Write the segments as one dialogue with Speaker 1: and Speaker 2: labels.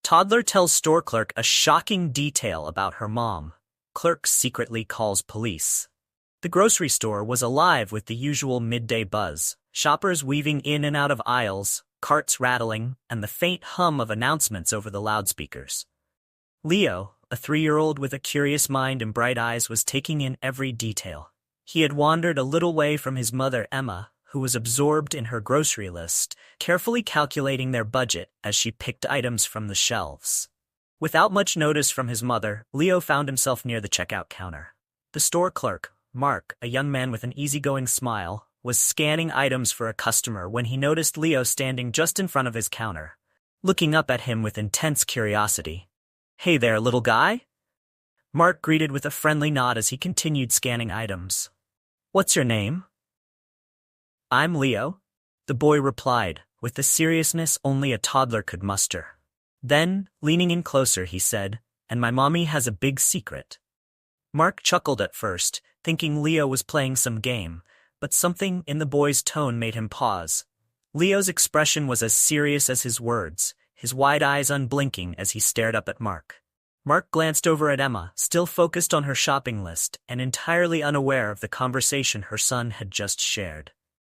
Speaker 1: Toddler tells store clerk a shocking detail about her mom. Clerk secretly calls police. The grocery store was alive with the usual midday buzz, shoppers weaving in and out of aisles, carts rattling, and the faint hum of announcements over the loudspeakers. Leo, a 3-year-old with a curious mind and bright eyes, was taking in every detail. He had wandered a little way from his mother, Emma, who was absorbed in her grocery list, carefully calculating their budget as she picked items from the shelves. Without much notice from his mother, Leo found himself near the checkout counter. The store clerk, Mark, a young man with an easygoing smile, was scanning items for a customer when he noticed Leo standing just in front of his counter, looking up at him with intense curiosity. "Hey there, little guy?" Mark greeted with a friendly nod as he continued scanning items. "What's your name?" "I'm Leo," the boy replied, with the seriousness only a toddler could muster. Then, leaning in closer, he said, "And my mommy has a big secret." Mark chuckled at first, thinking Leo was playing some game, but something in the boy's tone made him pause. Leo's expression was as serious as his words, his wide eyes unblinking as he stared up at Mark. Mark glanced over at Emma, still focused on her shopping list and entirely unaware of the conversation her son had just shared.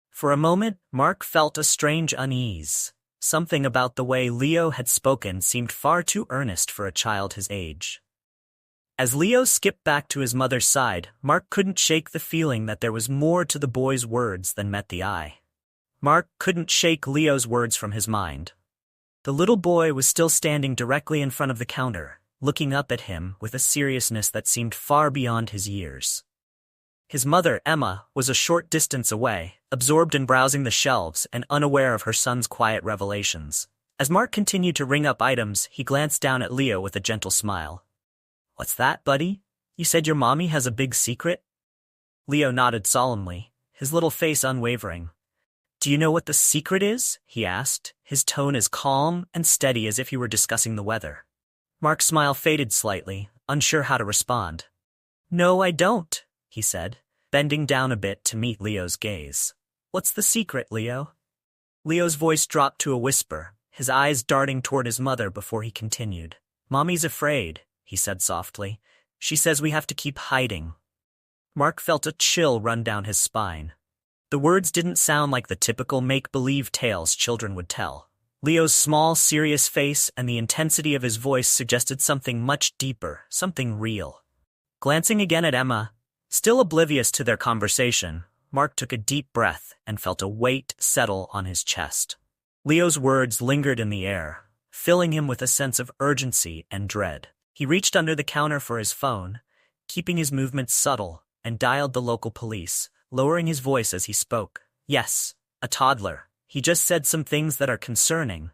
Speaker 1: For a moment, Mark felt a strange unease. Something about the way Leo had spoken seemed far too earnest for a child his age. As Leo skipped back to his mother's side, Mark couldn't shake the feeling that there was more to the boy's words than met the eye. Mark couldn't shake Leo's words from his mind. The little boy was still standing directly in front of the counter, looking up at him with a seriousness that seemed far beyond his years. His mother, Emma, was a short distance away, absorbed in browsing the shelves and unaware of her son's quiet revelations. As Mark continued to ring up items, he glanced down at Leo with a gentle smile. "What's that, buddy? You said your mommy has a big secret?" Leo nodded solemnly, his little face unwavering. "Do you know what the secret is?" he asked, his tone as calm and steady as if he were discussing the weather. Mark's smile faded slightly, unsure how to respond. "No, I don't," he said, bending down a bit to meet Leo's gaze. "What's the secret, Leo?" Leo's voice dropped to a whisper, his eyes darting toward his mother before he continued. "Mommy's afraid," he said softly. "She says we have to keep hiding." Mark felt a chill run down his spine. The words didn't sound like the typical make-believe tales children would tell. Leo's small, serious face and the intensity of his voice suggested something much deeper, something real. Glancing again at Emma, still oblivious to their conversation, Mark took a deep breath and felt a weight settle on his chest. Leo's words lingered in the air, filling him with a sense of urgency and dread. He reached under the counter for his phone, keeping his movements subtle, and dialed the local police, lowering his voice as he spoke. "Yes, a toddler. He just said some things that are concerning,"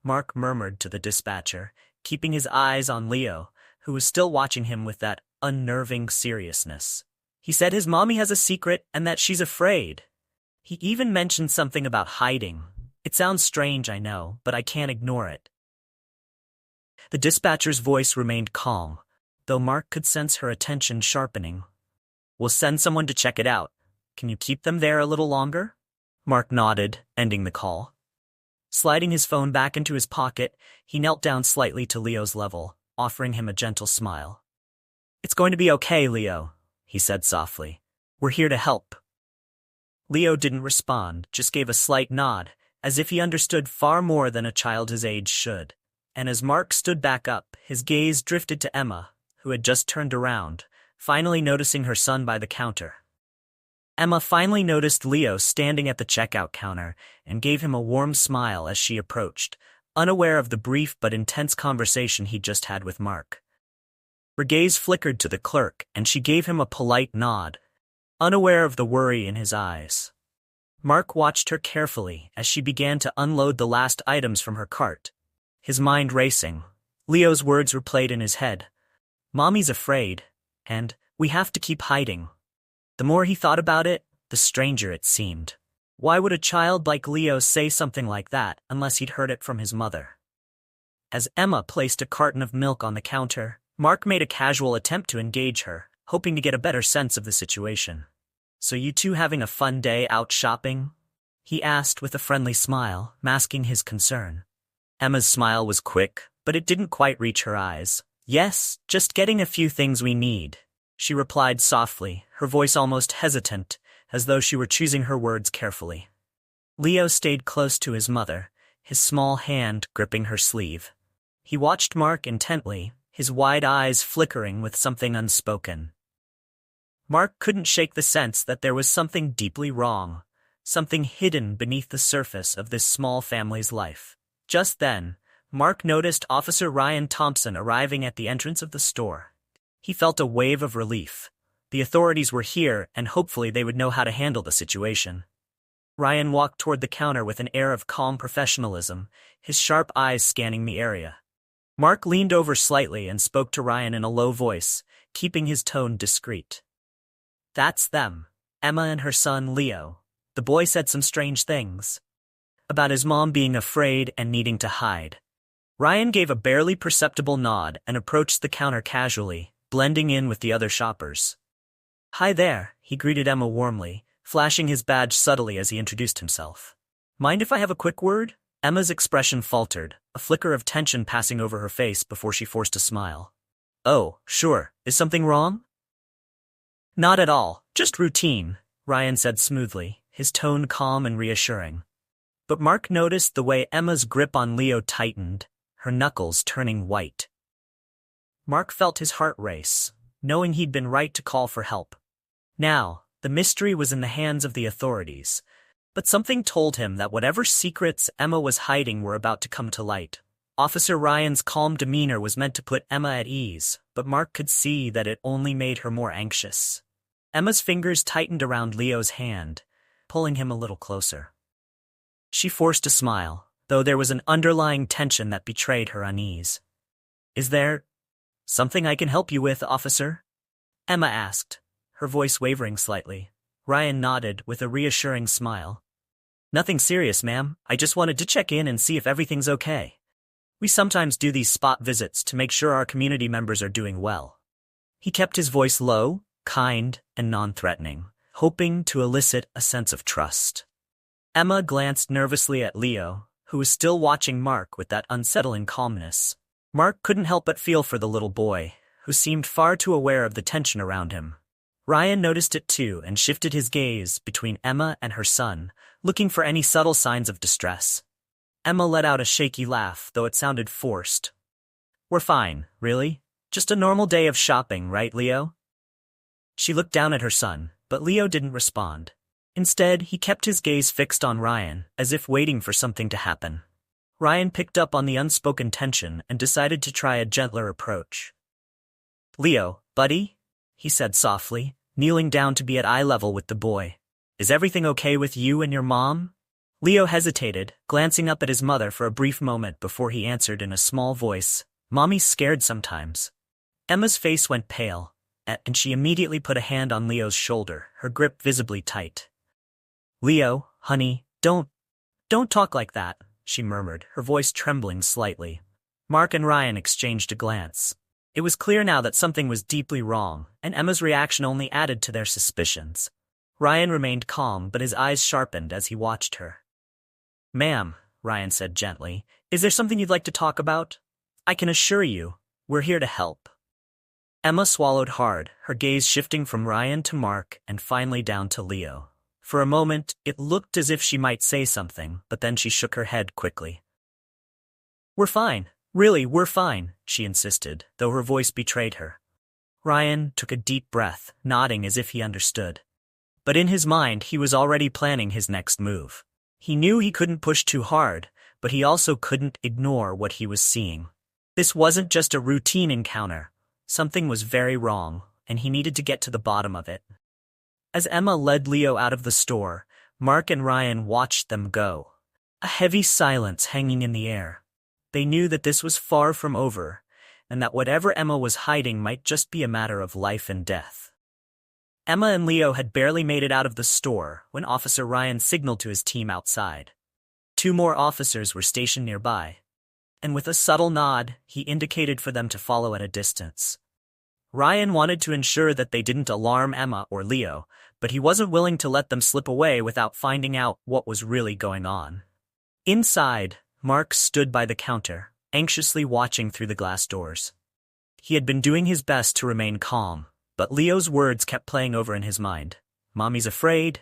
Speaker 1: Mark murmured to the dispatcher, keeping his eyes on Leo, who was still watching him with that unnerving seriousness. "He said his mommy has a secret and that she's afraid. He even mentioned something about hiding. It sounds strange, I know, but I can't ignore it." The dispatcher's voice remained calm, though Mark could sense her attention sharpening. "We'll send someone to check it out. Can you keep them there a little longer?" Mark nodded, ending the call. Sliding his phone back into his pocket, he knelt down slightly to Leo's level, offering him a gentle smile. "It's going to be okay, Leo," he said softly. "We're here to help." Leo didn't respond, just gave a slight nod, as if he understood far more than a child his age should. And as Mark stood back up, his gaze drifted to Emma, who had just turned around, finally noticing her son by the counter. Emma finally noticed Leo standing at the checkout counter and gave him a warm smile as she approached, unaware of the brief but intense conversation he'd just had with Mark. Her gaze flickered to the clerk, and she gave him a polite nod, unaware of the worry in his eyes. Mark watched her carefully as she began to unload the last items from her cart, his mind racing. Leo's words replayed in his head. "Mommy's afraid," and "we have to keep hiding." The more he thought about it, the stranger it seemed. Why would a child like Leo say something like that unless he'd heard it from his mother? As Emma placed a carton of milk on the counter, Mark made a casual attempt to engage her, hoping to get a better sense of the situation. "So you two having a fun day out shopping?" he asked with a friendly smile, masking his concern. Emma's smile was quick, but it didn't quite reach her eyes. "Yes, just getting a few things we need," she replied softly, her voice almost hesitant, as though she were choosing her words carefully. Leo stayed close to his mother, his small hand gripping her sleeve. He watched Mark intently, his wide eyes flickering with something unspoken. Mark couldn't shake the sense that there was something deeply wrong, something hidden beneath the surface of this small family's life. Just then, Mark noticed Officer Ryan Thompson arriving at the entrance of the store. He felt a wave of relief. The authorities were here, and hopefully they would know how to handle the situation. Ryan walked toward the counter with an air of calm professionalism, his sharp eyes scanning the area. Mark leaned over slightly and spoke to Ryan in a low voice, keeping his tone discreet. "That's them, Emma and her son Leo. The boy said some strange things about his mom being afraid and needing to hide." Ryan gave a barely perceptible nod and approached the counter casually, blending in with the other shoppers. "Hi there," he greeted Emma warmly, flashing his badge subtly as he introduced himself. "Mind if I have a quick word?" Emma's expression faltered, a flicker of tension passing over her face before she forced a smile. "Oh, sure. Is something wrong?" "Not at all, just routine," Ryan said smoothly, his tone calm and reassuring. But Mark noticed the way Emma's grip on Leo tightened, her knuckles turning white. Mark felt his heart race, knowing he'd been right to call for help. Now, the mystery was in the hands of the authorities, but something told him that whatever secrets Emma was hiding were about to come to light. Officer Ryan's calm demeanor was meant to put Emma at ease, but Mark could see that it only made her more anxious. Emma's fingers tightened around Leo's hand, pulling him a little closer. She forced a smile, though there was an underlying tension that betrayed her unease. "Is there something I can help you with, officer?" Emma asked, her voice wavering slightly. Ryan nodded with a reassuring smile. "Nothing serious, ma'am. I just wanted to check in and see if everything's okay. We sometimes do these spot visits to make sure our community members are doing well." He kept his voice low, kind, and non-threatening, hoping to elicit a sense of trust. Emma glanced nervously at Leo, who was still watching Mark with that unsettling calmness. Mark couldn't help but feel for the little boy, who seemed far too aware of the tension around him. Ryan noticed it too and shifted his gaze between Emma and her son, looking for any subtle signs of distress. Emma let out a shaky laugh, though it sounded forced. "We're fine, really. Just a normal day of shopping, right, Leo?" She looked down at her son, but Leo didn't respond. Instead, he kept his gaze fixed on Ryan, as if waiting for something to happen. Ryan picked up on the unspoken tension and decided to try a gentler approach. "Leo, buddy," he said softly, kneeling down to be at eye level with the boy. "Is everything okay with you and your mom?" Leo hesitated, glancing up at his mother for a brief moment before he answered in a small voice, "Mommy's scared sometimes." Emma's face went pale, and she immediately put a hand on Leo's shoulder, her grip visibly tight. "Leo, honey, don't talk like that," she murmured, her voice trembling slightly. Mark and Ryan exchanged a glance. It was clear now that something was deeply wrong, and Emma's reaction only added to their suspicions. Ryan remained calm, but his eyes sharpened as he watched her. "Ma'am," Ryan said gently, "is there something you'd like to talk about? I can assure you, we're here to help." Emma swallowed hard, her gaze shifting from Ryan to Mark and finally down to Leo. For a moment, it looked as if she might say something, but then she shook her head quickly. "We're fine. Really, we're fine," she insisted, though her voice betrayed her. Ryan took a deep breath, nodding as if he understood. But in his mind, he was already planning his next move. He knew he couldn't push too hard, but he also couldn't ignore what he was seeing. This wasn't just a routine encounter. Something was very wrong, and he needed to get to the bottom of it. As Emma led Leo out of the store, Mark and Ryan watched them go, a heavy silence hanging in the air. They knew that this was far from over, and that whatever Emma was hiding might just be a matter of life and death. Emma and Leo had barely made it out of the store when Officer Ryan signaled to his team outside. 2 more officers were stationed nearby, and with a subtle nod, he indicated for them to follow at a distance. Ryan wanted to ensure that they didn't alarm Emma or Leo, but he wasn't willing to let them slip away without finding out what was really going on. Inside, Mark stood by the counter, anxiously watching through the glass doors. He had been doing his best to remain calm, but Leo's words kept playing over in his mind. "Mommy's afraid.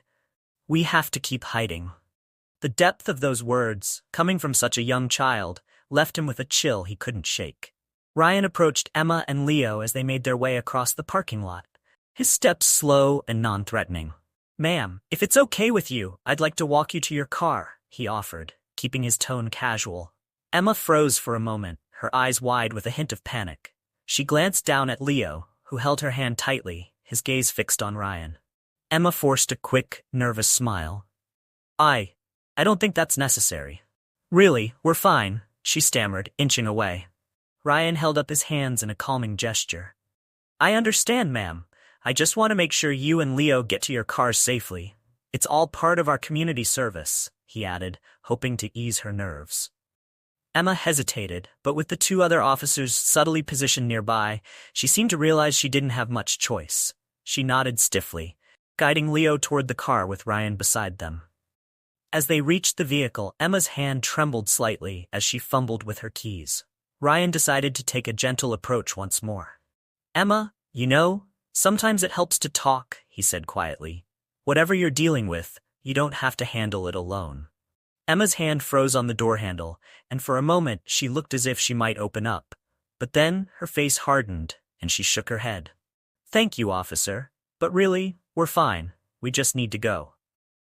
Speaker 1: We have to keep hiding." The depth of those words, coming from such a young child, left him with a chill he couldn't shake. Ryan approached Emma and Leo as they made their way across the parking lot, his steps slow and non-threatening. "Ma'am, if it's okay with you, I'd like to walk you to your car," he offered, keeping his tone casual. Emma froze for a moment, her eyes wide with a hint of panic. She glanced down at Leo, who held her hand tightly, his gaze fixed on Ryan. Emma forced a quick, nervous smile. I don't think that's necessary." "Really, we're fine," she stammered, inching away. Ryan held up his hands in a calming gesture. "I understand, ma'am. I just want to make sure you and Leo get to your cars safely. It's all part of our community service," he added, hoping to ease her nerves. Emma hesitated, but with the two other officers subtly positioned nearby, she seemed to realize she didn't have much choice. She nodded stiffly, guiding Leo toward the car with Ryan beside them. As they reached the vehicle, Emma's hand trembled slightly as she fumbled with her keys. Ryan decided to take a gentle approach once more. "Emma, sometimes it helps to talk," he said quietly. "Whatever you're dealing with, you don't have to handle it alone." Emma's hand froze on the door handle, and for a moment she looked as if she might open up. But then her face hardened, and she shook her head. "Thank you, officer. But really, we're fine. We just need to go."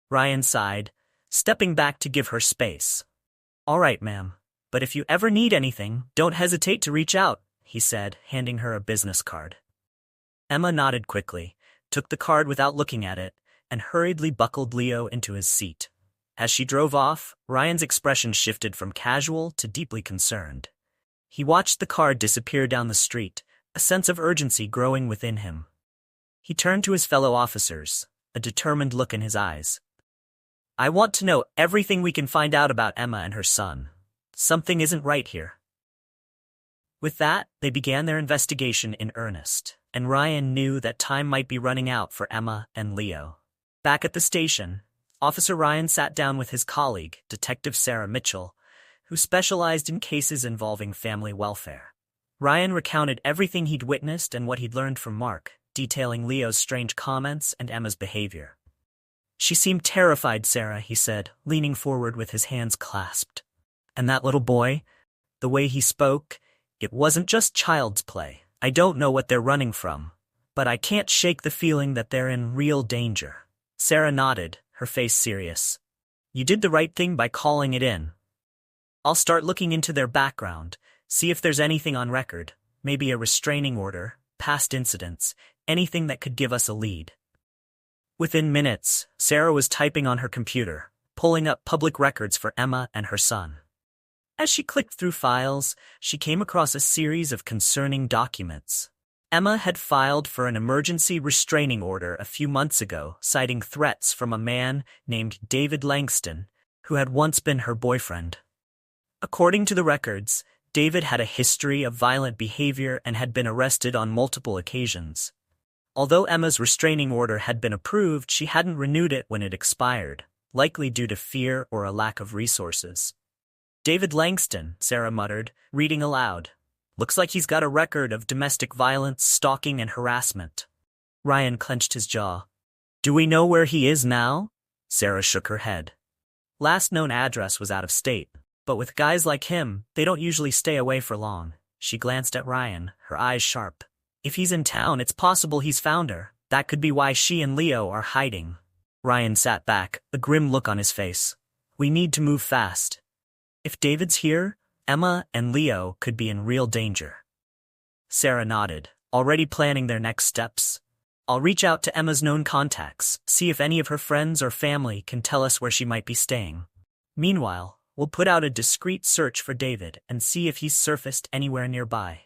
Speaker 1: Ryan sighed, stepping back to give her space. "All right, ma'am. But if you ever need anything, don't hesitate to reach out," he said, handing her a business card. Emma nodded quickly, took the card without looking at it, and hurriedly buckled Leo into his seat. As she drove off, Ryan's expression shifted from casual to deeply concerned. He watched the car disappear down the street, a sense of urgency growing within him. He turned to his fellow officers, a determined look in his eyes. "I want to know everything we can find out about Emma and her son. Something isn't right here." With that, they began their investigation in earnest, and Ryan knew that time might be running out for Emma and Leo. Back at the station, Officer Ryan sat down with his colleague, Detective Sarah Mitchell, who specialized in cases involving family welfare. Ryan recounted everything he'd witnessed and what he'd learned from Mark, detailing Leo's strange comments and Emma's behavior. "She seemed terrified, Sarah," he said, leaning forward with his hands clasped. "And that little boy, the way he spoke, it wasn't just child's play. I don't know what they're running from, but I can't shake the feeling that they're in real danger." Sarah nodded, her face serious. "You did the right thing by calling it in. I'll start looking into their background, see if there's anything on record, maybe a restraining order, past incidents, anything that could give us a lead." Within minutes, Sarah was typing on her computer, pulling up public records for Emma and her son. As she clicked through files, she came across a series of concerning documents. Emma had filed for an emergency restraining order a few months ago, citing threats from a man named David Langston, who had once been her boyfriend. According to the records, David had a history of violent behavior and had been arrested on multiple occasions. Although Emma's restraining order had been approved, she hadn't renewed it when it expired, likely due to fear or a lack of resources. "David Langston," Sarah muttered, reading aloud. "Looks like he's got a record of domestic violence, stalking, and harassment." Ryan clenched his jaw. "Do we know where he is now?" Sarah shook her head. "Last known address was out of state, but with guys like him, they don't usually stay away for long." She glanced at Ryan, her eyes sharp. "If he's in town, it's possible he's found her. That could be why she and Leo are hiding." Ryan sat back, a grim look on his face. "We need to move fast. If David's here, Emma and Leo could be in real danger." Sarah nodded, already planning their next steps. "I'll reach out to Emma's known contacts, see if any of her friends or family can tell us where she might be staying. Meanwhile, we'll put out a discreet search for David and see if he's surfaced anywhere nearby."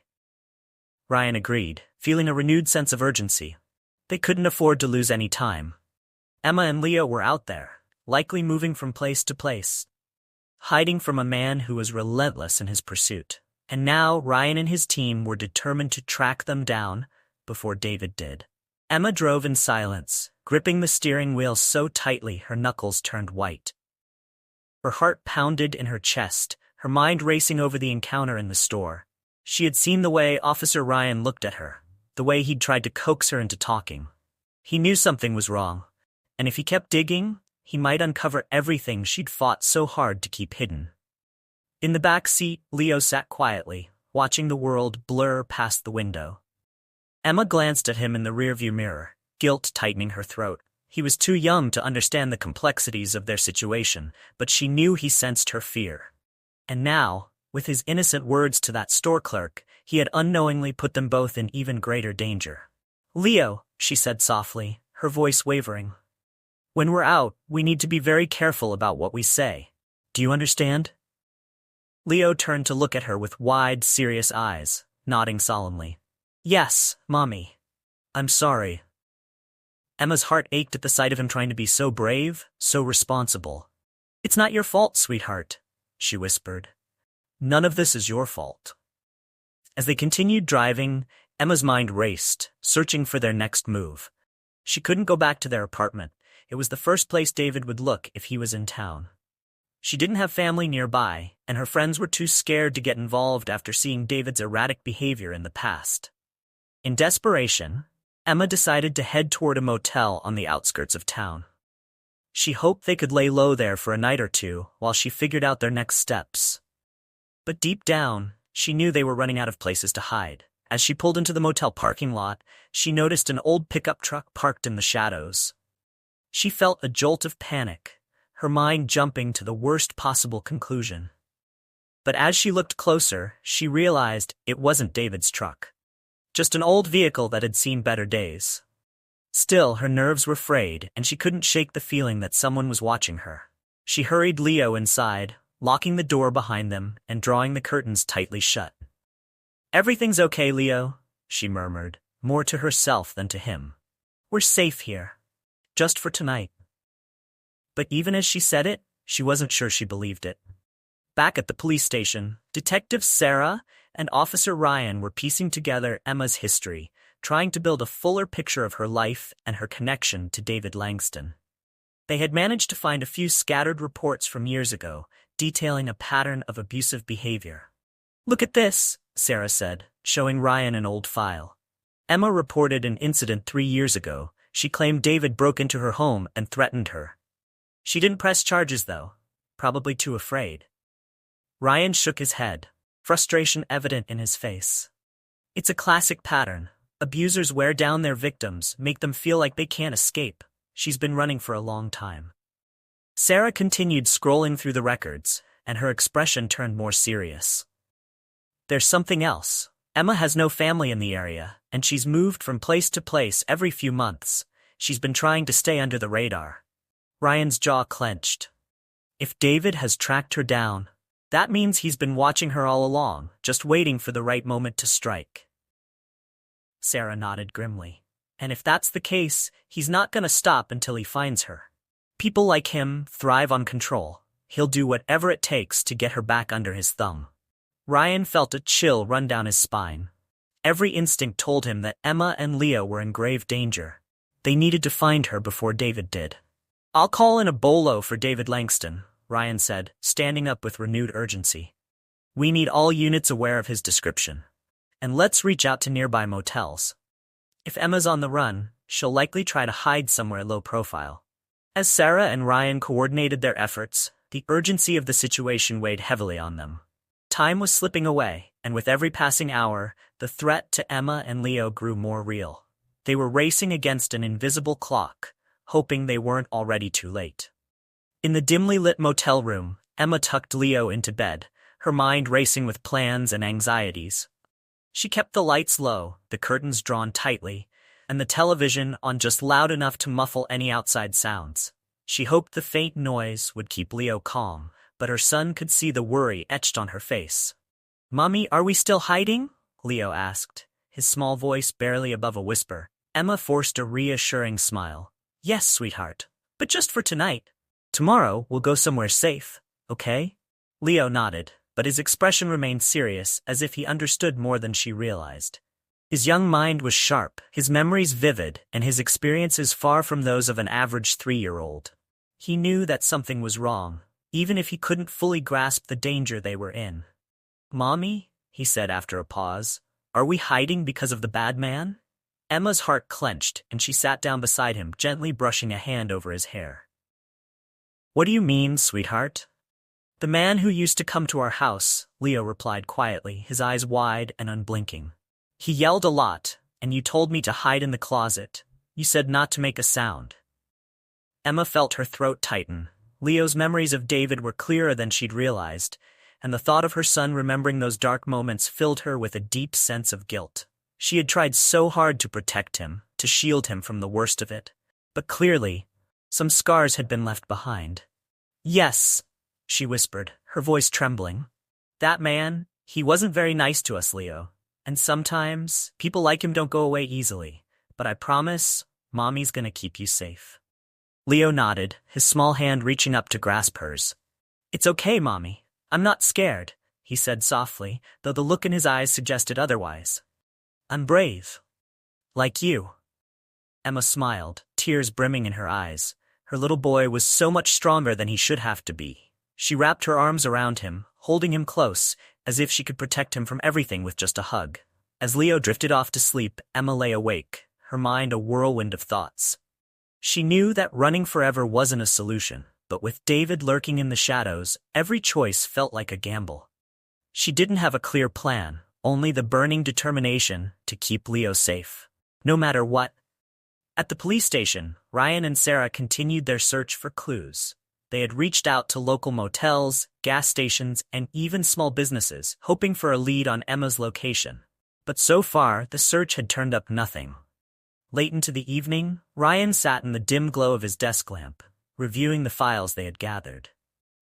Speaker 1: Ryan agreed, feeling a renewed sense of urgency. They couldn't afford to lose any time. Emma and Leo were out there, likely moving from place to place, hiding from a man who was relentless in his pursuit. And now Ryan and his team were determined to track them down before David did. Emma drove in silence, gripping the steering wheel so tightly her knuckles turned white. Her heart pounded in her chest, her mind racing over the encounter in the store. She had seen the way Officer Ryan looked at her, the way he'd tried to coax her into talking. He knew something was wrong, and if he kept digging, he might uncover everything she'd fought so hard to keep hidden. In the back seat, Leo sat quietly, watching the world blur past the window. Emma glanced at him in the rearview mirror, guilt tightening her throat. He was too young to understand the complexities of their situation, but she knew he sensed her fear. And now, with his innocent words to that store clerk, he had unknowingly put them both in even greater danger. "Leo," she said softly, her voice wavering. "When we're out, we need to be very careful about what we say. Do you understand?" Leo turned to look at her with wide, serious eyes, nodding solemnly. "Yes, Mommy. I'm sorry." Emma's heart ached at the sight of him trying to be so brave, so responsible. "It's not your fault, sweetheart," she whispered. "None of this is your fault." As they continued driving, Emma's mind raced, searching for their next move. She couldn't go back to their apartment. It was the first place David would look if he was in town. She didn't have family nearby, and her friends were too scared to get involved after seeing David's erratic behavior in the past. In desperation, Emma decided to head toward a motel on the outskirts of town. She hoped they could lay low there for a night or two while she figured out their next steps. But deep down, she knew they were running out of places to hide. As she pulled into the motel parking lot, she noticed an old pickup truck parked in the shadows. She felt a jolt of panic, her mind jumping to the worst possible conclusion. But as she looked closer, she realized it wasn't David's truck. Just an old vehicle that had seen better days. Still, her nerves were frayed, and she couldn't shake the feeling that someone was watching her. She hurried Leo inside, locking the door behind them and drawing the curtains tightly shut. "Everything's okay, Leo," she murmured, more to herself than to him. "We're safe here. Just for tonight." But even as she said it, she wasn't sure she believed it. Back at the police station, Detectives Sarah and Officer Ryan were piecing together Emma's history, trying to build a fuller picture of her life and her connection to David Langston. They had managed to find a few scattered reports from years ago, detailing a pattern of abusive behavior. "Look at this," Sarah said, showing Ryan an old file. Emma reported an incident 3 years ago. She claimed David broke into her home and threatened her. She didn't press charges, though, probably too afraid. Ryan shook his head, frustration evident in his face. "It's a classic pattern. Abusers wear down their victims, make them feel like they can't escape. She's been running for a long time." Sarah continued scrolling through the records, and her expression turned more serious. "There's something else. Emma has no family in the area, and she's moved from place to place every few months. She's been trying to stay under the radar." Ryan's jaw clenched. If David has tracked her down, that means he's been watching her all along, just waiting for the right moment to strike. Sarah nodded grimly. "And if that's the case, he's not going to stop until he finds her. People like him thrive on control. He'll do whatever it takes to get her back under his thumb." Ryan felt a chill run down his spine. Every instinct told him that Emma and Leo were in grave danger. They needed to find her before David did. "I'll call in a bolo for David Langston," Ryan said, standing up with renewed urgency. "We need all units aware of his description. And let's reach out to nearby motels. If Emma's on the run, she'll likely try to hide somewhere low profile." As Sarah and Ryan coordinated their efforts, the urgency of the situation weighed heavily on them. Time was slipping away, and with every passing hour, the threat to Emma and Leo grew more real. They were racing against an invisible clock, hoping they weren't already too late. In the dimly lit motel room, Emma tucked Leo into bed, her mind racing with plans and anxieties. She kept the lights low, the curtains drawn tightly, and the television on just loud enough to muffle any outside sounds. She hoped the faint noise would keep Leo calm, but her son could see the worry etched on her face. "Mommy, are we still hiding?" Leo asked, his small voice barely above a whisper. Emma forced a reassuring smile. "Yes, sweetheart, but just for tonight. Tomorrow we'll go somewhere safe, okay?" Leo nodded, but his expression remained serious, as if he understood more than she realized. His young mind was sharp, his memories vivid, and his experiences far from those of an average 3-year-old. He knew that something was wrong, even if he couldn't fully grasp the danger they were in. "Mommy," he said after a pause, "are we hiding because of the bad man?" Emma's heart clenched, and she sat down beside him, gently brushing a hand over his hair. "What do you mean, sweetheart?" "The man who used to come to our house," Leo replied quietly, his eyes wide and unblinking. "He yelled a lot, and you told me to hide in the closet. You said not to make a sound." Emma felt her throat tighten. Leo's memories of David were clearer than she'd realized, and the thought of her son remembering those dark moments filled her with a deep sense of guilt. She had tried so hard to protect him, to shield him from the worst of it. But clearly, some scars had been left behind. "Yes," she whispered, her voice trembling. "That man, he wasn't very nice to us, Leo. And sometimes, people like him don't go away easily. But I promise, Mommy's gonna keep you safe." Leo nodded, his small hand reaching up to grasp hers. "It's okay, Mommy. I'm not scared," he said softly, though the look in his eyes suggested otherwise. "I'm brave. Like you." Emma smiled, tears brimming in her eyes. Her little boy was so much stronger than he should have to be. She wrapped her arms around him, holding him close, as if she could protect him from everything with just a hug. As Leo drifted off to sleep, Emma lay awake, her mind a whirlwind of thoughts. She knew that running forever wasn't a solution, but with David lurking in the shadows, every choice felt like a gamble. She didn't have a clear plan, only the burning determination to keep Leo safe, no matter what. At the police station, Ryan and Sarah continued their search for clues. They had reached out to local motels, gas stations, and even small businesses, hoping for a lead on Emma's location. But so far, the search had turned up nothing. Late into the evening, Ryan sat in the dim glow of his desk lamp, reviewing the files they had gathered.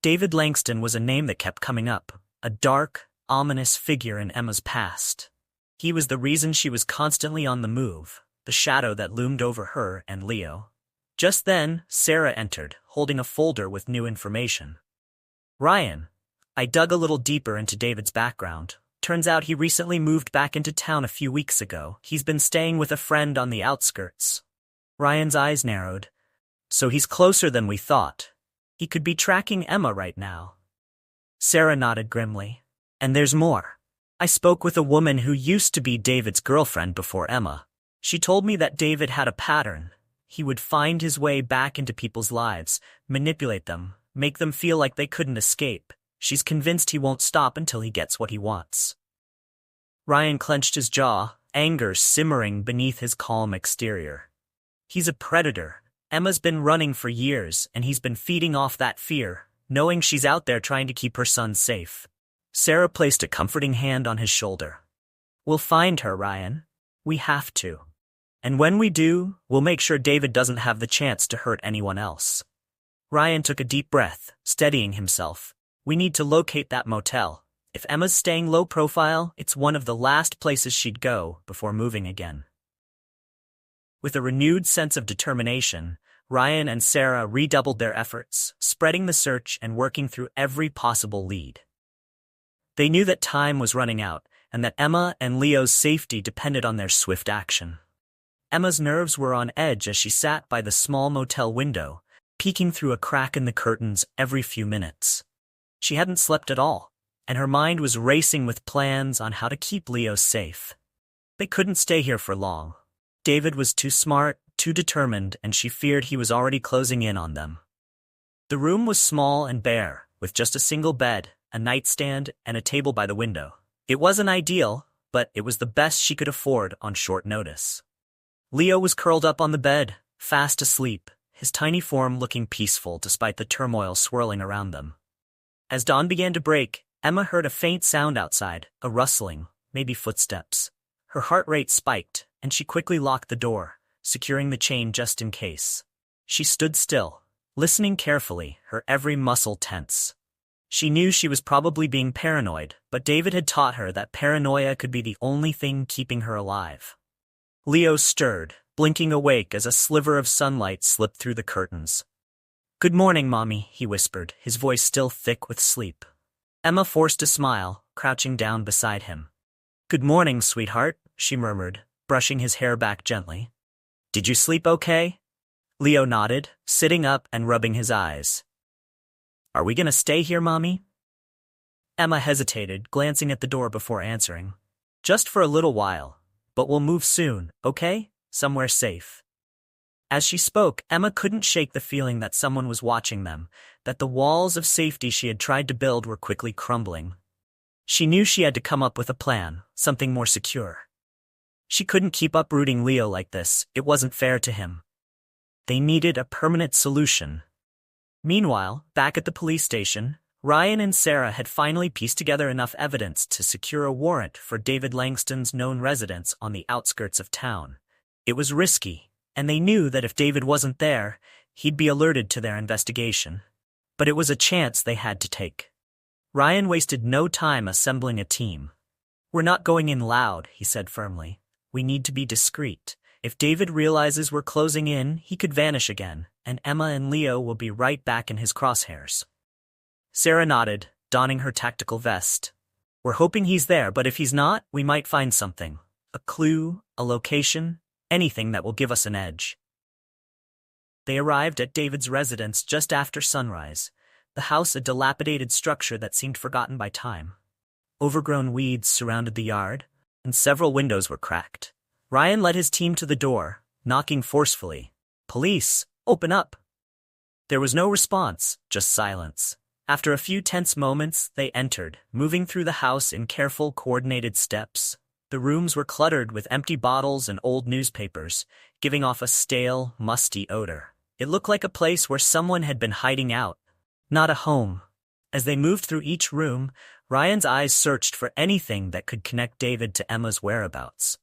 Speaker 1: David Langston was a name that kept coming up, a dark, ominous figure in Emma's past. He was the reason she was constantly on the move, the shadow that loomed over her and Leo. Just then, Sarah entered, holding a folder with new information. "Ryan, I dug a little deeper into David's background. Turns out he recently moved back into town a few weeks ago. He's been staying with a friend on the outskirts." Ryan's eyes narrowed. "So he's closer than we thought. He could be tracking Emma right now." Sarah nodded grimly. "And there's more. I spoke with a woman who used to be David's girlfriend before Emma. She told me that David had a pattern. He would find his way back into people's lives, manipulate them, make them feel like they couldn't escape. She's convinced he won't stop until he gets what he wants." Ryan clenched his jaw, anger simmering beneath his calm exterior. He's a predator. Emma's been running for years, and he's been feeding off that fear, knowing she's out there trying to keep her son safe. Sarah placed a comforting hand on his shoulder. "We'll find her, Ryan. We have to. And when we do, we'll make sure David doesn't have the chance to hurt anyone else." Ryan took a deep breath, steadying himself. "We need to locate that motel. If Emma's staying low profile, it's one of the last places she'd go before moving again." With a renewed sense of determination, Ryan and Sarah redoubled their efforts, spreading the search and working through every possible lead. They knew that time was running out, and that Emma and Leo's safety depended on their swift action. Emma's nerves were on edge as she sat by the small motel window, peeking through a crack in the curtains every few minutes. She hadn't slept at all, and her mind was racing with plans on how to keep Leo safe. They couldn't stay here for long. David was too smart, too determined, and she feared he was already closing in on them. The room was small and bare, with just a single bed, a nightstand, and a table by the window. It wasn't ideal, but it was the best she could afford on short notice. Leo was curled up on the bed, fast asleep, his tiny form looking peaceful despite the turmoil swirling around them. As dawn began to break, Emma heard a faint sound outside, a rustling, maybe footsteps. Her heart rate spiked, and she quickly locked the door, securing the chain just in case. She stood still, listening carefully, her every muscle tense. She knew she was probably being paranoid, but David had taught her that paranoia could be the only thing keeping her alive. Leo stirred, blinking awake as a sliver of sunlight slipped through the curtains. "Good morning, Mommy," he whispered, his voice still thick with sleep. Emma forced a smile, crouching down beside him. "Good morning, sweetheart," she murmured, brushing his hair back gently. "Did you sleep okay?" Leo nodded, sitting up and rubbing his eyes. Are we gonna stay here, Mommy? Emma hesitated, glancing at the door before answering. Just for a little while. But we'll move soon, okay? Somewhere safe. As she spoke, Emma couldn't shake the feeling that someone was watching them, that the walls of safety she had tried to build were quickly crumbling. She knew she had to come up with a plan, something more secure. She couldn't keep uprooting Leo like this, it wasn't fair to him. They needed a permanent solution. Meanwhile, back at the police station, Ryan and Sarah had finally pieced together enough evidence to secure a warrant for David Langston's known residence on the outskirts of town. It was risky, and they knew that if David wasn't there, he'd be alerted to their investigation. But it was a chance they had to take. Ryan wasted no time assembling a team. "We're not going in loud," he said firmly. "We need to be discreet. If David realizes we're closing in, he could vanish again, and Emma and Leo will be right back in his crosshairs." Sarah nodded, donning her tactical vest. "We're hoping he's there, but if he's not, we might find something. A clue, a location, anything that will give us an edge." They arrived at David's residence just after sunrise, the house a dilapidated structure that seemed forgotten by time. Overgrown weeds surrounded the yard, and several windows were cracked. Ryan led his team to the door, knocking forcefully. "Police, open up!" There was no response, just silence. After a few tense moments, they entered, moving through the house in careful, coordinated steps. The rooms were cluttered with empty bottles and old newspapers, giving off a stale, musty odor. It looked like a place where someone had been hiding out, not a home. As they moved through each room, Ryan's eyes searched for anything that could connect David to Emma's whereabouts.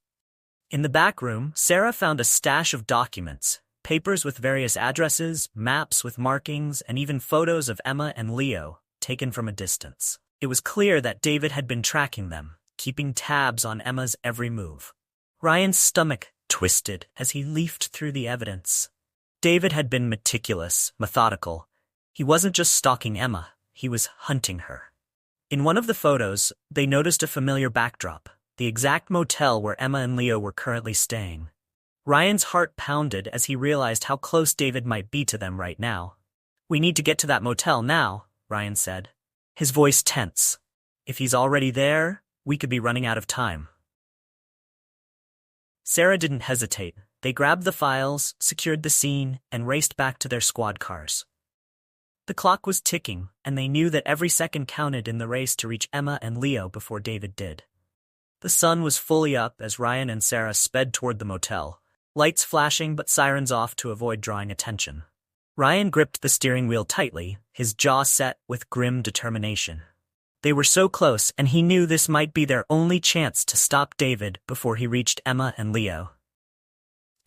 Speaker 1: In the back room, Sarah found a stash of documents, papers with various addresses, maps with markings, and even photos of Emma and Leo, taken from a distance. It was clear that David had been tracking them, keeping tabs on Emma's every move. Ryan's stomach twisted as he leafed through the evidence. David had been meticulous, methodical. He wasn't just stalking Emma, he was hunting her. In one of the photos, they noticed a familiar backdrop, the exact motel where Emma and Leo were currently staying. Ryan's heart pounded as he realized how close David might be to them right now. "We need to get to that motel now," Ryan said, his voice tense. "If he's already there, we could be running out of time." Sarah didn't hesitate. They grabbed the files, secured the scene, and raced back to their squad cars. The clock was ticking, and they knew that every second counted in the race to reach Emma and Leo before David did. The sun was fully up as Ryan and Sarah sped toward the motel, lights flashing but sirens off to avoid drawing attention. Ryan gripped the steering wheel tightly, his jaw set with grim determination. They were so close, and he knew this might be their only chance to stop David before he reached Emma and Leo.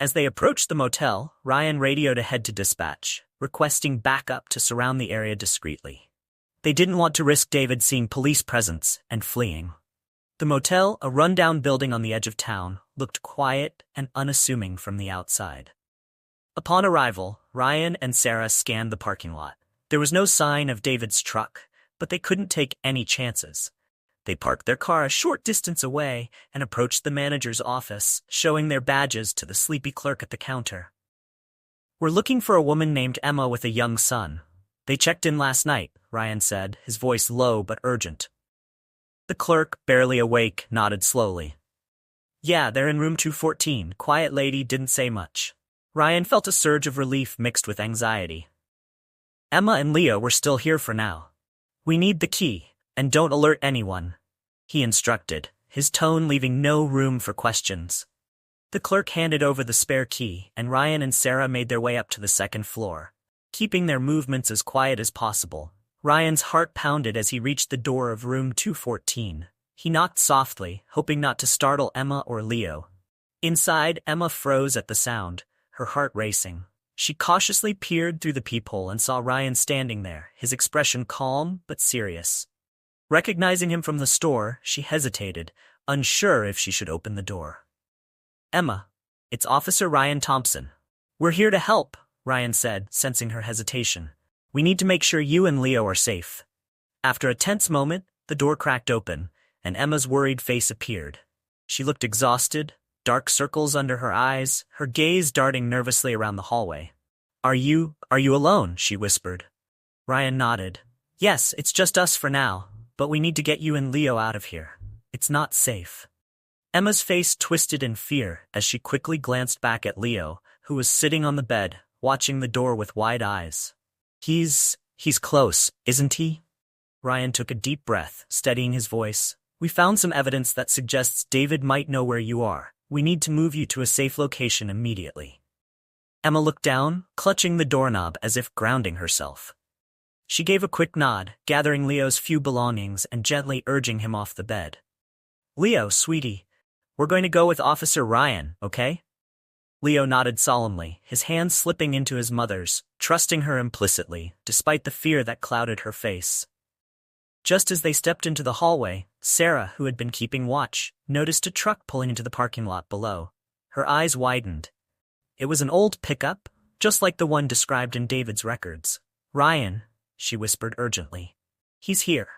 Speaker 1: As they approached the motel, Ryan radioed ahead to dispatch, requesting backup to surround the area discreetly. They didn't want to risk David seeing police presence and fleeing. The motel, a rundown building on the edge of town, looked quiet and unassuming from the outside. Upon arrival, Ryan and Sarah scanned the parking lot. There was no sign of David's truck, but they couldn't take any chances. They parked their car a short distance away and approached the manager's office, showing their badges to the sleepy clerk at the counter. "We're looking for a woman named Emma with a young son. They checked in last night," Ryan said, his voice low but urgent. The clerk, barely awake, nodded slowly. "Yeah, they're in room 214. Quiet lady, didn't say much." Ryan felt a surge of relief mixed with anxiety. "Emma and Leo were still here for now. We need the key, and don't alert anyone," he instructed, his tone leaving no room for questions. The clerk handed over the spare key, and Ryan and Sarah made their way up to the second floor, keeping their movements as quiet as possible. Ryan's heart pounded as he reached the door of room 214. He knocked softly, hoping not to startle Emma or Leo. Inside, Emma froze at the sound, her heart racing. She cautiously peered through the peephole and saw Ryan standing there, his expression calm but serious. Recognizing him from the store, she hesitated, unsure if she should open the door. "Emma, it's Officer Ryan Thompson. We're here to help," Ryan said, sensing her hesitation. "We need to make sure you and Leo are safe." After a tense moment, the door cracked open, and Emma's worried face appeared. She looked exhausted, dark circles under her eyes, her gaze darting nervously around the hallway. Are you alone?" she whispered. Ryan nodded. Yes, it's just us for now, but we need to get you and Leo out of here. It's not safe. Emma's face twisted in fear as she quickly glanced back at Leo, who was sitting on the bed, watching the door with wide eyes. He's close, isn't he? Ryan took a deep breath, steadying his voice. We found some evidence that suggests David might know where you are. We need to move you to a safe location immediately. Emma looked down, clutching the doorknob as if grounding herself. She gave a quick nod, gathering Leo's few belongings and gently urging him off the bed. Leo, sweetie, we're going to go with Officer Ryan, okay? Leo nodded solemnly, his hands slipping into his mother's, trusting her implicitly, despite the fear that clouded her face. Just as they stepped into the hallway, Sarah, who had been keeping watch, noticed a truck pulling into the parking lot below. Her eyes widened. It was an old pickup, just like the one described in David's records. Ryan, she whispered urgently. He's here.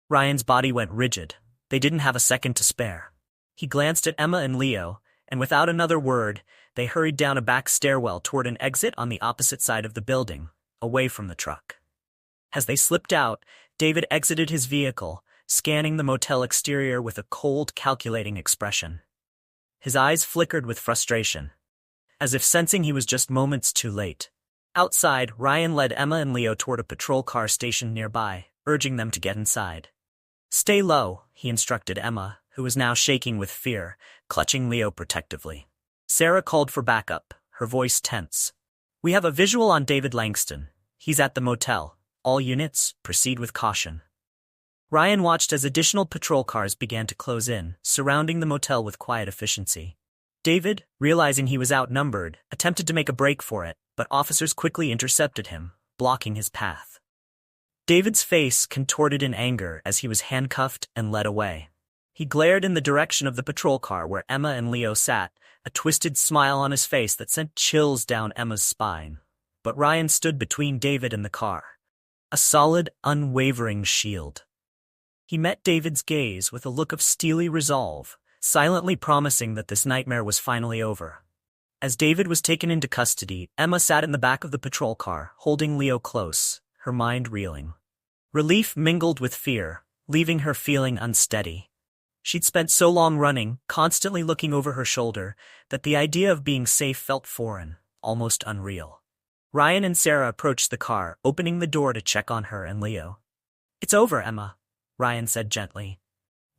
Speaker 1: Ryan's body went rigid. They didn't have a second to spare. He glanced at Emma and Leo, and without another word, they hurried down a back stairwell toward an exit on the opposite side of the building, away from the truck. As they slipped out, David exited his vehicle, scanning the motel exterior with a cold, calculating expression. His eyes flickered with frustration, as if sensing he was just moments too late. Outside, Ryan led Emma and Leo toward a patrol car stationed nearby, urging them to get inside. Stay low, he instructed Emma, who was now shaking with fear, clutching Leo protectively. Sarah called for backup, her voice tense. We have a visual on David Langston. He's at the motel. All units, proceed with caution. Ryan watched as additional patrol cars began to close in, surrounding the motel with quiet efficiency. David, realizing he was outnumbered, attempted to make a break for it, but officers quickly intercepted him, blocking his path. David's face contorted in anger as he was handcuffed and led away. He glared in the direction of the patrol car where Emma and Leo sat, a twisted smile on his face that sent chills down Emma's spine. But Ryan stood between David and the car. A solid, unwavering shield. He met David's gaze with a look of steely resolve, silently promising that this nightmare was finally over. As David was taken into custody, Emma sat in the back of the patrol car, holding Leo close, her mind reeling. Relief mingled with fear, leaving her feeling unsteady. She'd spent so long running, constantly looking over her shoulder, that the idea of being safe felt foreign, almost unreal. Ryan and Sarah approached the car, opening the door to check on her and Leo. It's over, Emma, Ryan said gently.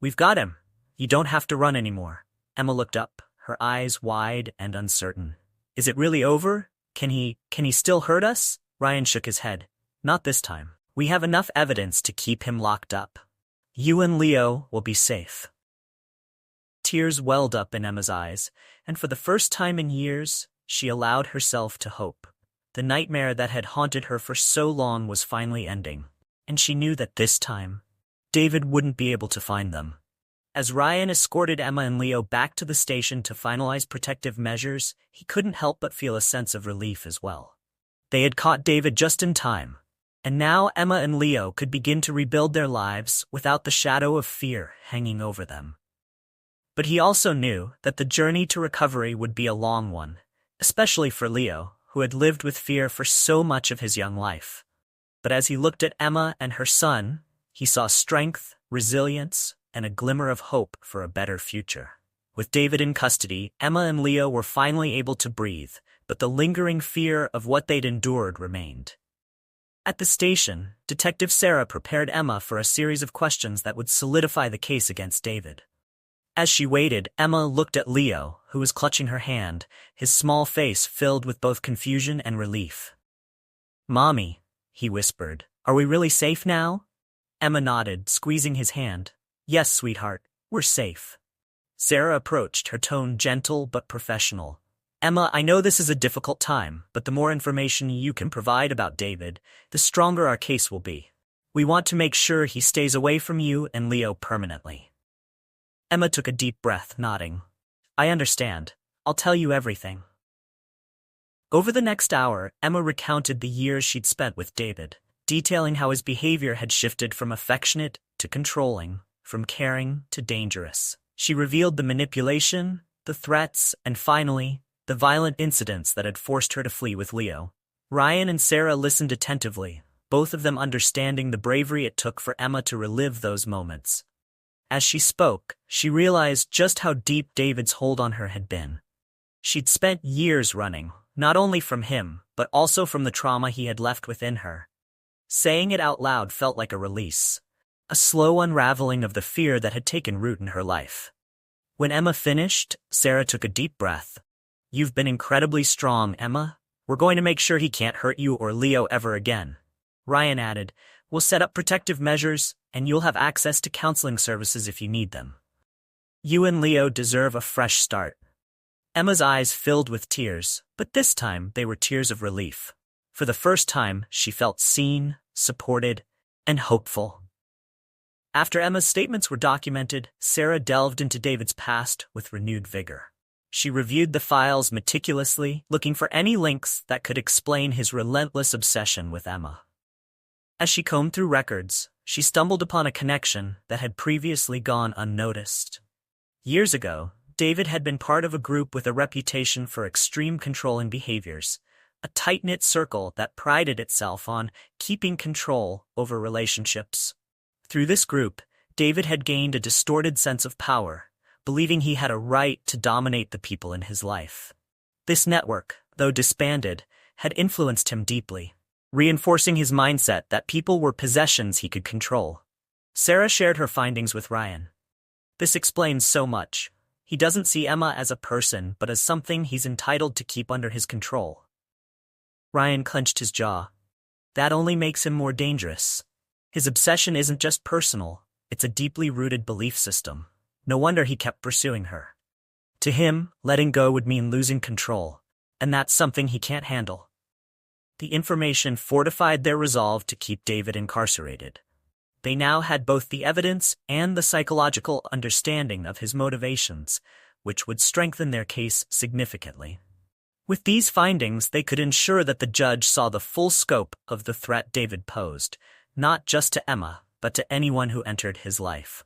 Speaker 1: We've got him. You don't have to run anymore. Emma looked up, her eyes wide and uncertain. Is it really over? Can he still hurt us? Ryan shook his head. Not this time. We have enough evidence to keep him locked up. You and Leo will be safe. Tears welled up in Emma's eyes, and for the first time in years, she allowed herself to hope. The nightmare that had haunted her for so long was finally ending, and she knew that this time, David wouldn't be able to find them. As Ryan escorted Emma and Leo back to the station to finalize protective measures, he couldn't help but feel a sense of relief as well. They had caught David just in time, and now Emma and Leo could begin to rebuild their lives without the shadow of fear hanging over them. But he also knew that the journey to recovery would be a long one, especially for Leo, who had lived with fear for so much of his young life. But as he looked at Emma and her son, he saw strength, resilience, and a glimmer of hope for a better future. With David in custody, Emma and Leo were finally able to breathe, but the lingering fear of what they'd endured remained. At the station, Detective Sarah prepared Emma for a series of questions that would solidify the case against David. As she waited, Emma looked at Leo, who was clutching her hand, his small face filled with both confusion and relief. Mommy, he whispered, are we really safe now? Emma nodded, squeezing his hand. Yes, sweetheart, we're safe. Sarah approached, her tone gentle but professional. Emma, I know this is a difficult time, but the more information you can provide about David, the stronger our case will be. We want to make sure he stays away from you and Leo permanently. Emma took a deep breath, nodding. I understand. I'll tell you everything. Over the next hour, Emma recounted the years she'd spent with David, detailing how his behavior had shifted from affectionate to controlling, from caring to dangerous. She revealed the manipulation, the threats, and finally, the violent incidents that had forced her to flee with Leo. Ryan and Sarah listened attentively, both of them understanding the bravery it took for Emma to relive those moments. As she spoke, she realized just how deep David's hold on her had been. She'd spent years running, not only from him, but also from the trauma he had left within her. Saying it out loud felt like a release, a slow unraveling of the fear that had taken root in her life. When Emma finished, Sarah took a deep breath. "You've been incredibly strong, Emma. We're going to make sure he can't hurt you or Leo ever again." Ryan added, "We'll set up protective measures, and you'll have access to counseling services if you need them. You and Leo deserve a fresh start." Emma's eyes filled with tears, but this time they were tears of relief. For the first time, she felt seen, supported, and hopeful. After Emma's statements were documented, Sarah delved into David's past with renewed vigor. She reviewed the files meticulously, looking for any links that could explain his relentless obsession with Emma. As she combed through records, she stumbled upon a connection that had previously gone unnoticed. Years ago, David had been part of a group with a reputation for extreme controlling behaviors, a tight-knit circle that prided itself on keeping control over relationships. Through this group, David had gained a distorted sense of power, believing he had a right to dominate the people in his life. This network, though disbanded, had influenced him deeply, reinforcing his mindset that people were possessions he could control. Sarah shared her findings with Ryan. "This explains so much. He doesn't see Emma as a person but as something he's entitled to keep under his control." Ryan clenched his jaw. "That only makes him more dangerous. His obsession isn't just personal, it's a deeply rooted belief system. No wonder he kept pursuing her. To him, letting go would mean losing control, and that's something he can't handle." The information fortified their resolve to keep David incarcerated. They now had both the evidence and the psychological understanding of his motivations, which would strengthen their case significantly. With these findings, they could ensure that the judge saw the full scope of the threat David posed, not just to Emma, but to anyone who entered his life.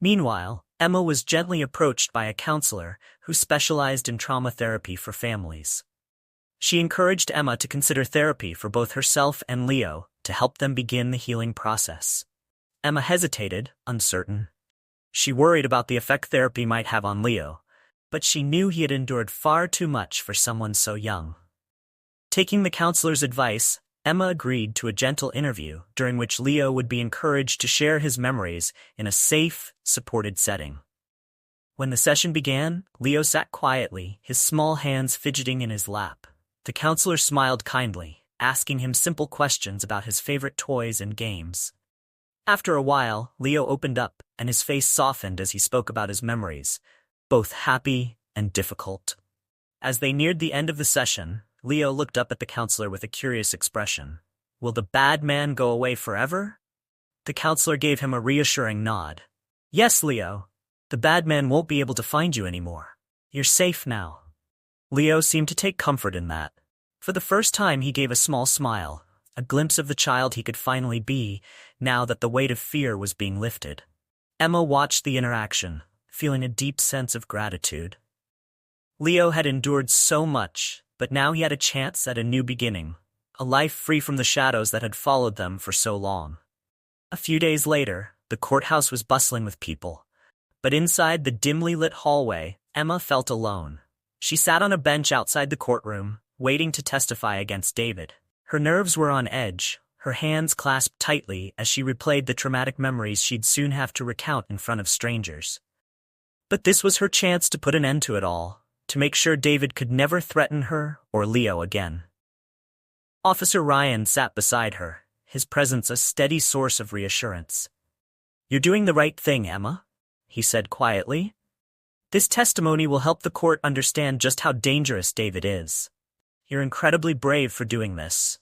Speaker 1: Meanwhile, Emma was gently approached by a counselor who specialized in trauma therapy for families. She encouraged Emma to consider therapy for both herself and Leo to help them begin the healing process. Emma hesitated, uncertain. She worried about the effect therapy might have on Leo, but she knew he had endured far too much for someone so young. Taking the counselor's advice, Emma agreed to a gentle interview during which Leo would be encouraged to share his memories in a safe, supported setting. When the session began, Leo sat quietly, his small hands fidgeting in his lap. The counselor smiled kindly, asking him simple questions about his favorite toys and games. After a while, Leo opened up, and his face softened as he spoke about his memories, both happy and difficult. As they neared the end of the session, Leo looked up at the counselor with a curious expression. "Will the bad man go away forever?" The counselor gave him a reassuring nod. "Yes, Leo. The bad man won't be able to find you anymore. You're safe now." Leo seemed to take comfort in that. For the first time he gave a small smile, a glimpse of the child he could finally be, now that the weight of fear was being lifted. Emma watched the interaction, feeling a deep sense of gratitude. Leo had endured so much, but now he had a chance at a new beginning, a life free from the shadows that had followed them for so long. A few days later, the courthouse was bustling with people. But inside the dimly lit hallway, Emma felt alone. She sat on a bench outside the courtroom, waiting to testify against David. Her nerves were on edge, her hands clasped tightly as she replayed the traumatic memories she'd soon have to recount in front of strangers. But this was her chance to put an end to it all, to make sure David could never threaten her or Leo again. Officer Ryan sat beside her, his presence a steady source of reassurance. "You're doing the right thing, Emma," he said quietly. "This testimony will help the court understand just how dangerous David is. You're incredibly brave for doing this."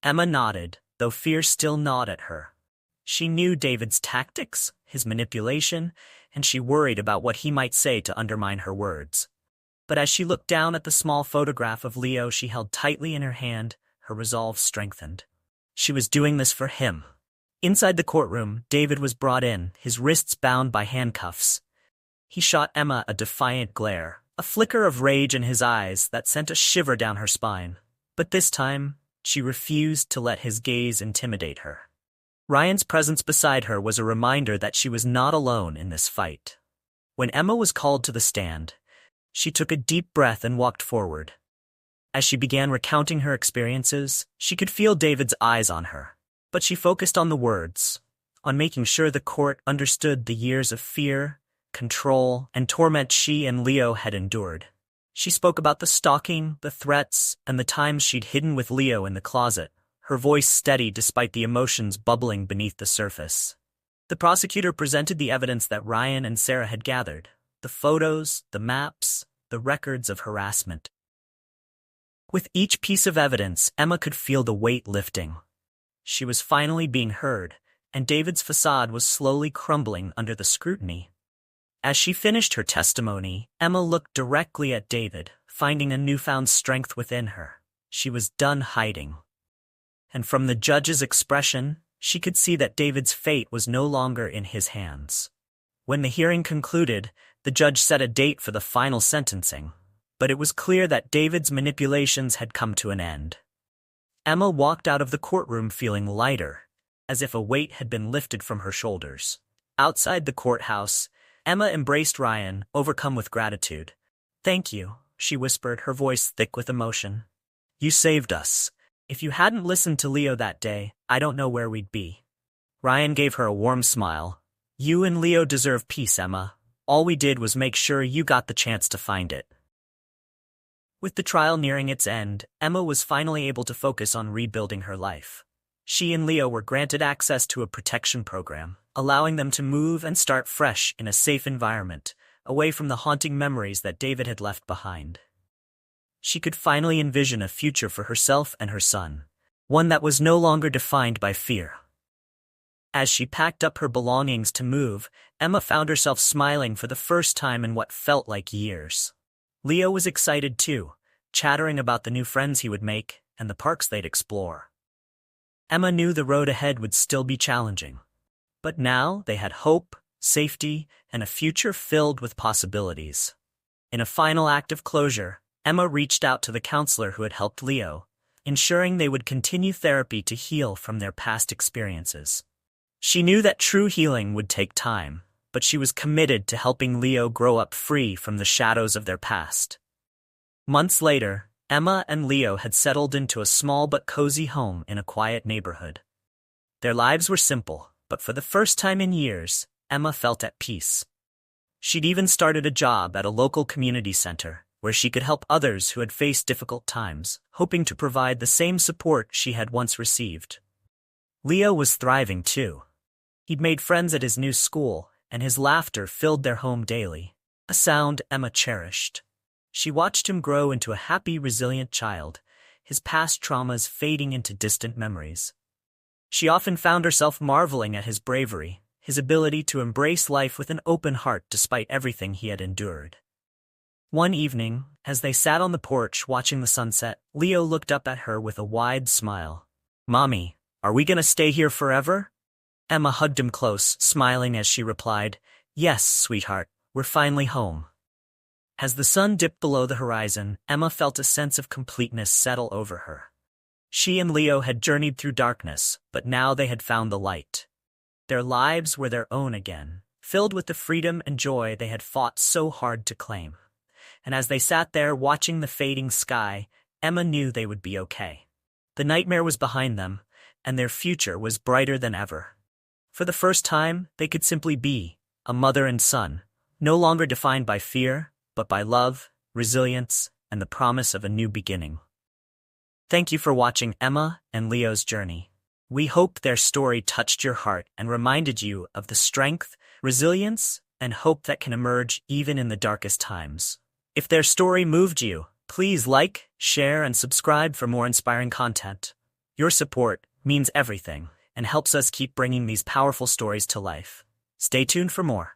Speaker 1: Emma nodded, though fear still gnawed at her. She knew David's tactics, his manipulation, and she worried about what he might say to undermine her words. But as she looked down at the small photograph of Leo she held tightly in her hand, her resolve strengthened. She was doing this for him. Inside the courtroom, David was brought in, his wrists bound by handcuffs. He shot Emma a defiant glare, a flicker of rage in his eyes that sent a shiver down her spine. But this time, She refused to let his gaze intimidate her. Ryan's presence beside her was a reminder that she was not alone in this fight. When Emma was called to the stand, she took a deep breath and walked forward. As she began recounting her experiences, she could feel David's eyes on her. But she focused on the words, on making sure the court understood the years of fear, control, and torment she and Leo had endured. She spoke about the stalking, the threats, and the times she'd hidden with Leo in the closet, her voice steady despite the emotions bubbling beneath the surface. The prosecutor presented the evidence that Ryan and Sarah had gathered, the photos, the maps, the records of harassment. With each piece of evidence, Emma could feel the weight lifting. She was finally being heard, and David's facade was slowly crumbling under the scrutiny. As she finished her testimony, Emma looked directly at David, finding a newfound strength within her. She was done hiding. And from the judge's expression, she could see that David's fate was no longer in his hands. When the hearing concluded, the judge set a date for the final sentencing, but it was clear that David's manipulations had come to an end. Emma walked out of the courtroom feeling lighter, as if a weight had been lifted from her shoulders. Outside the courthouse, Emma embraced Ryan, overcome with gratitude. "Thank you," she whispered, her voice thick with emotion. "You saved us. If you hadn't listened to Leo that day, I don't know where we'd be." Ryan gave her a warm smile. "You and Leo deserve peace, Emma. All we did was make sure you got the chance to find it." With the trial nearing its end, Emma was finally able to focus on rebuilding her life. She and Leo were granted access to a protection program, allowing them to move and start fresh in a safe environment, away from the haunting memories that David had left behind. She could finally envision a future for herself and her son, one that was no longer defined by fear. As she packed up her belongings to move, Emma found herself smiling for the first time in what felt like years. Leo was excited too, chattering about the new friends he would make and the parks they'd explore. Emma knew the road ahead would still be challenging, but now they had hope, safety, and a future filled with possibilities. In a final act of closure, Emma reached out to the counselor who had helped Leo, ensuring they would continue therapy to heal from their past experiences. She knew that true healing would take time, but she was committed to helping Leo grow up free from the shadows of their past. Months later, Emma and Leo had settled into a small but cozy home in a quiet neighborhood. Their lives were simple, but for the first time in years, Emma felt at peace. She'd even started a job at a local community center, where she could help others who had faced difficult times, hoping to provide the same support she had once received. Leo was thriving too. He'd made friends at his new school, and his laughter filled their home daily, a sound Emma cherished. She watched him grow into a happy, resilient child, his past traumas fading into distant memories. She often found herself marveling at his bravery, his ability to embrace life with an open heart despite everything he had endured. One evening, as they sat on the porch watching the sunset, Leo looked up at her with a wide smile. "Mommy, are we gonna stay here forever?" Emma hugged him close, smiling as she replied, "Yes, sweetheart, we're finally home." As the sun dipped below the horizon, Emma felt a sense of completeness settle over her. She and Leo had journeyed through darkness, but now they had found the light. Their lives were their own again, filled with the freedom and joy they had fought so hard to claim. And as they sat there watching the fading sky, Emma knew they would be okay. The nightmare was behind them, and their future was brighter than ever. For the first time, they could simply be, a mother and son, no longer defined by fear, but by love, resilience, and the promise of a new beginning. Thank you for watching Emma and Leo's journey. We hope their story touched your heart and reminded you of the strength, resilience, and hope that can emerge even in the darkest times. If their story moved you, please like, share, and subscribe for more inspiring content. Your support means everything and helps us keep bringing these powerful stories to life. Stay tuned for more.